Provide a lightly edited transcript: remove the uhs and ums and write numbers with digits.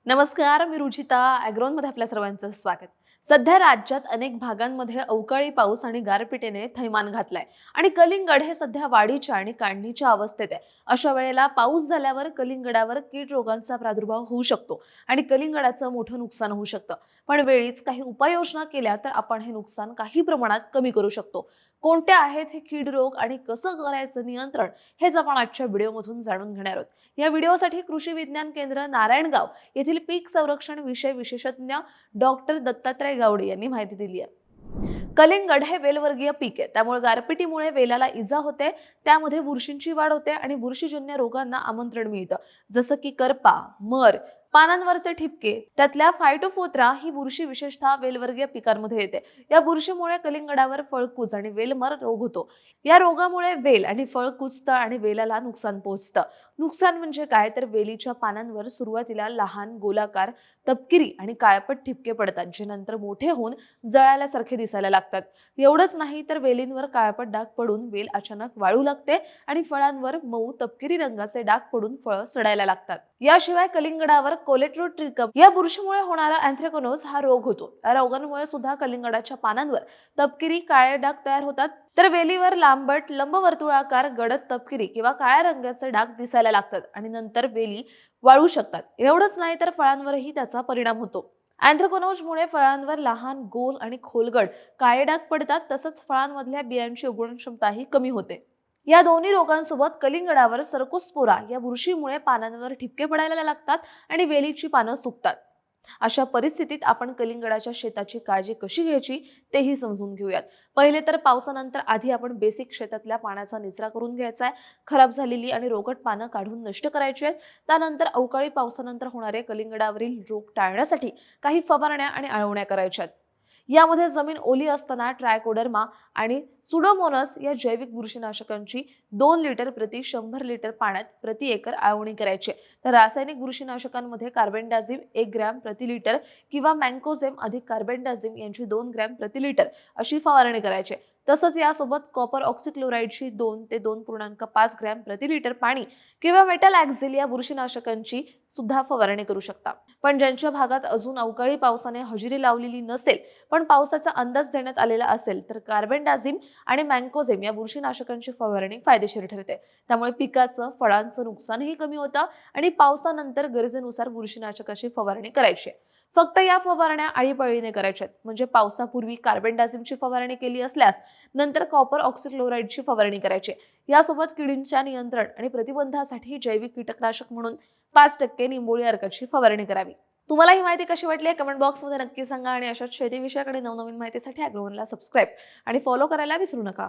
नमस्कार, मी रुचिता. ॲग्रोनमध्ये आपल्या सर्वांचं स्वागत. सध्या राज्यात अनेक भागांमध्ये अवकाळी पाऊस आणि गारपिटीने थैमान घातलाय आणि कलिंगड हे सध्या वाढीच्या आणि काढणीच्या अवस्थेत आहे. अशा वेळेला पाऊस झाल्यावर कलिंगडावर कीड रोगांचा प्रादुर्भाव होऊ शकतो आणि कलिंगडाचं मोठं नुकसान होऊ शकतं. पण वेळीच काही उपाययोजना केल्या तर आपण हे नुकसान काही प्रमाणात कमी करू शकतो. कोणते आहेत हे कीड रोग आणि कसं करायचं नियंत्रण, हेच आपण आजच्या व्हिडिओमधून जाणून घेणार आहोत. या व्हिडिओसाठी कृषी विज्ञान केंद्र नारायणगाव येथील पीक संरक्षण विषय विशेषज्ञ डॉक्टर दत्तात्रय गावडे यांनी माहिती दिली आहे. कलिंगड हे वेलवर्गीय पीक आहे, त्यामुळे गारपिटीमुळे वेलाला इजा होते, त्यामध्ये बुरशींची वाढ होते आणि बुरशीजन्य रोगांना आमंत्रण मिळतं, जसं की करपा, मर, पानांवरचे ठिपके. त्यातल्या फायटोफोत्रा ही बुरशी विशेषतः वेलवर्गीय पिकांमध्ये येते. या बुरशीमुळे कलिंगडावर फळकूज आणि वेलमर रोग होतो. या रोगामुळे वेल आणि फळ कुजतं आणि वेलाला नुकसान पोहोचतं. नुकसान म्हणजे काय, तर वेलीच्या पानांवर सुरुवातीला लहान गोलाकार तपकिरी आणि काळपट ठिपके पडतात, जे नंतर मोठे होऊन जळाल्यासारखे दिसायला लागतात. एवढंच नाही तर वेलींवर काळपट डाग पडून वेल अचानक वाळू लागते आणि फळांवर मऊ तपकिरी रंगाचे डाग पडून फळं सडायला लागतात. याशिवाय कलिंगडावर कोलेट्रोट्रिकम या बुरशीमुळे होणारा अँथ्रॅकनोज हा रोग होतो. या रोगांमुळे सुद्धा कलिंगडाच्या पानांवर तपकिरी काळे डाग तयार होतात, तर वेलीवर लांबट लंबवर्तुळाकार गडद तपकिरी किंवा काळ्या रंगाचे डाग दिसायला लागतात आणि नंतर वेली वाळू शकतात. एवढंच नाही तर फळांवरही त्याचा परिणाम होतो. अँथ्रॅकनोजमुळे फळांवर लहान गोल आणि खोलगट काळे डाग पडतात, तसंच फळांमधल्या बियांची उगवण क्षमताही कमी होते. या दोन्ही रोगांसोबत कलिंगडावर सर्कोस्पोरा या बुरशीमुळे पानांवर ठिपके पडायला लागतात आणि वेलीची पानं सुकतात. अशा परिस्थितीत आपण कलिंगडाच्या शेताची काळजी कशी घ्यायची तेही समजून घेऊयात. पहिले तर पावसानंतर आधी आपण बेसिक शेतातल्या पाण्याचा निचरा करून घ्यायचा आहे. खराब झालेली आणि रोगट पानं काढून नष्ट करायची आहेत. त्यानंतर अवकाळी पावसानंतर होणारे कलिंगडावरील रोग टाळण्यासाठी काही फवारण्या आणि आळवण्या करायच्या आहेत. यामध्ये जमीन ओली असताना ट्रायकोडर्मा आणि सुडोमोनस या जैविक बुरशीनाशकांची 2 लिटर प्रति 100 लिटर पाण्यात प्रति एकर आळवणी करायची. तर रासायनिक बुरशीनाशकांमध्ये कार्बेंडाझिम 1 ग्रॅम प्रति लिटर किंवा मँकोझेम अधिक कार्बेंडाझिम यांची 2 ग्रॅम प्रति लिटर अशी फवारणी करायची. तसंच यासोबत कॉपर ऑक्सिक्लोराइडची 2 ते 2.5 ग्रॅम प्रति लिटर पाणी किंवा मेटल ॲक्झिल या बुरशीनाशकांची सुद्धा फवारणी करू शकता. पण ज्यांच्या भागात अजून अवकाळी पावसाने हजेरी लावलेली नसेल पण पावसाचा अंदाज देण्यात आलेला असेल, तर कार्बेंडाझिम आणि मँकोझेम या बुरशीनाशकांची फवारणी फायदेशीर ठरते. त्यामुळे पिकाचं फळांचं नुकसानही कमी होतं आणि पावसानंतर गरजेनुसार बुरशीनाशकाची फवारणी करायची. फक्त या फवारण्या आळीपाळीने करायच्या, म्हणजे पावसापूर्वी कार्बेंडाझिमची फवारणी केली असल्यास नंतर कॉपर ऑक्सिक्लोराइडची फवारणी करायची. यासोबत किडींच्या नियंत्रण आणि प्रतिबंधासाठी जैविक कीटकनाशक म्हणून 5% निंबोळी अर्काची फवारणी करावी. तुम्हाला ही माहिती कशी वाटली कमेंट बॉक्समध्ये नक्की सांगा आणि अशाच शेतीविषयक आणि नवनवीन माहितीसाठी ॲग्रोवनला सबस्क्राईब आणि फॉलो करायला विसरू नका.